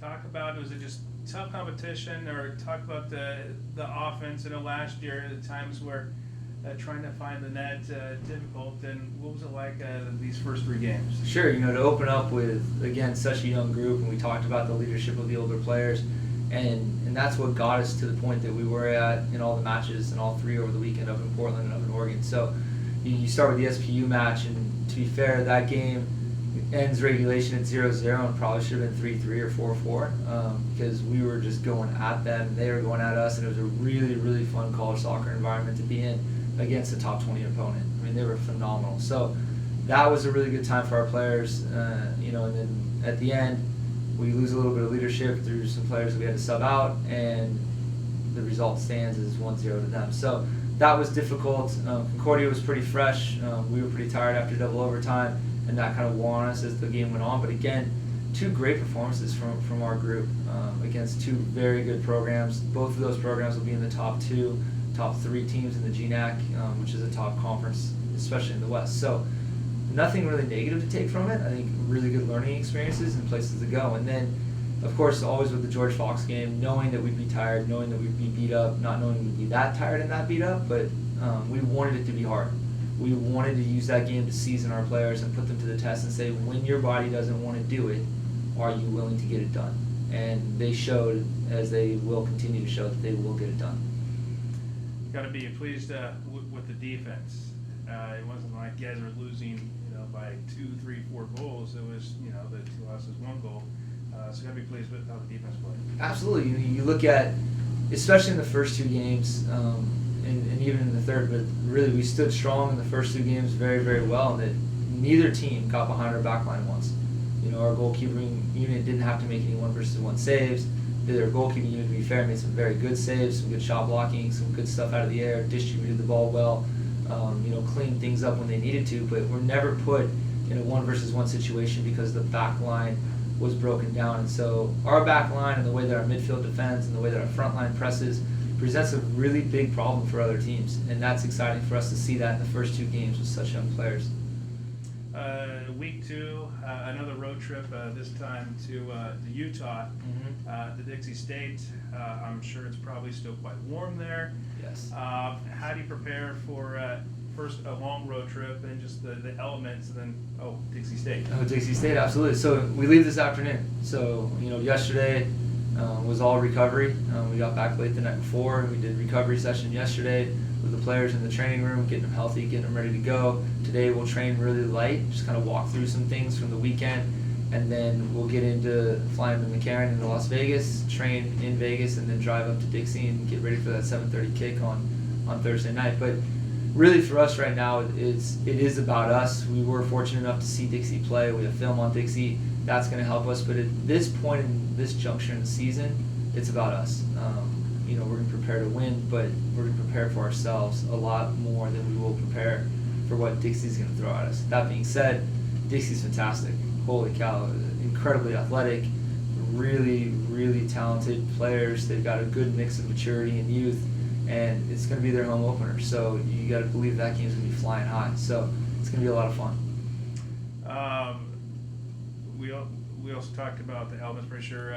talk about, was it just tough competition, or talk about the offense? I know last year, the times where trying to find the net difficult, and what was it like these first 3 games? Sure, to open up with, again, such a young group, and we talked about the leadership of the older players, and that's what got us to the point that we were at in all the matches, and all 3 over the weekend up in Portland and up in Oregon. So you start with the SPU match, and to be fair, that game ends regulation at 0-0 and probably should have been 3-3 or 4-4 because we were just going at them, and they were going at us, and it was a really, really fun college soccer environment to be in against a top 20 opponent. I mean, they were phenomenal. So that was a really good time for our players, and then at the end, we lose a little bit of leadership through some players that we had to sub out, and the result stands as 1-0 to them. So that was difficult. Concordia was pretty fresh. We were pretty tired after double overtime, and that kind of wore on us as the game went on. But again, 2 great performances from our group against 2 very good programs. Both of those programs will be in the top 3 teams in the GNAC, which is a top conference, especially in the West. So nothing really negative to take from it. I think really good learning experiences and places to go. And then, of course, always with the George Fox game, knowing that we'd be tired, knowing that we'd be beat up, not knowing we'd be that tired and that beat up, but we wanted it to be hard. We wanted to use that game to season our players and put them to the test and say, when your body doesn't want to do it, are you willing to get it done? And they showed, as they will continue to show, that they will get it done. Got to be pleased with the defense. It wasn't like you guys were losing, by 2, 3, 4 goals. It was, the 2 losses, 1 goal. So got to be pleased with how the defense played. Absolutely. You look at, especially in the first 2 games, and even in the third, but really we stood strong in the first 2 games very, very well, and that neither team got behind our back line once. Our goalkeeping unit didn't have to make any 1-versus-1 saves. Their goalkeeping unit, to be fair, made some very good saves, some good shot blocking, some good stuff out of the air, distributed the ball well, cleaned things up when they needed to, but we're never put in a 1-versus-1 situation because the back line was broken down. And so our back line and the way that our midfield defends and the way that our front line presses presents a really big problem for other teams, and that's exciting for us to see that in the first 2 games with such young players. Week 2, another road trip, this time to Utah, to Dixie State. I'm sure it's probably still quite warm there. Yes. How do you prepare for first a long road trip and just the elements, and then Dixie State? Oh, Dixie State, absolutely. So we leave this afternoon. So yesterday was all recovery. We got back late the night before, and we did recovery session yesterday with the players in the training room, getting them healthy, getting them ready to go. Today we'll train really light, just kind of walk through some things from the weekend, and then we'll get into flying the McCarran into Las Vegas, train in Vegas, and then drive up to Dixie and get ready for that 7:30 kick on Thursday night. But really for us right now, it is about us. We were fortunate enough to see Dixie play. We have film on Dixie. That's going to help us. But at this point in this juncture in the season, it's about us. We're going to prepare to win, but we're going to prepare for ourselves a lot more than we will prepare for what Dixie's going to throw at us. That being said, Dixie's fantastic. Holy cow, incredibly athletic, really, really talented players. They've got a good mix of maturity and youth, and it's going to be their home opener. So you got to believe that game's going to be flying high. So it's going to be a lot of fun. We also talked about the elements, pretty sure.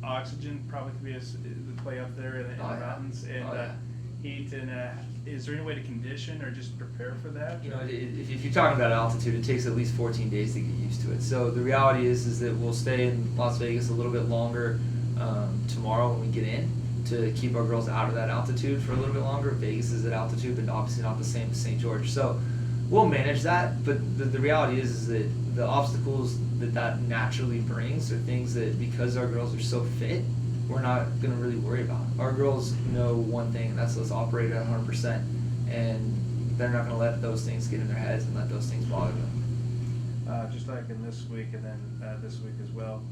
Oxygen probably could be the play up there in the mountains, and heat. And is there any way to condition or just prepare for that? If you're talking about altitude, it takes at least 14 days to get used to it. So the reality is that we'll stay in Las Vegas a little bit longer tomorrow when we get in to keep our girls out of that altitude for a little bit longer. Vegas is at altitude, but obviously not the same as St. George. So we'll manage that, but the reality is that the obstacles that naturally brings are things that, because our girls are so fit, we're not going to really worry about. Our girls know one thing, and that's let's operate at 100%, and they're not going to let those things get in their heads and let those things bother them. Just like in this week and then this week as well,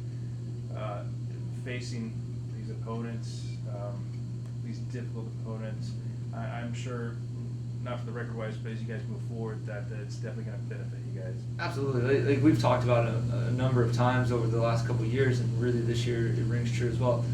facing these opponents, these difficult opponents, I'm sure, not for the record-wise, but as you guys move forward, that it's definitely going to benefit you guys. Absolutely. Like we've talked about a number of times over the last couple of years, and really this year it rings true as well.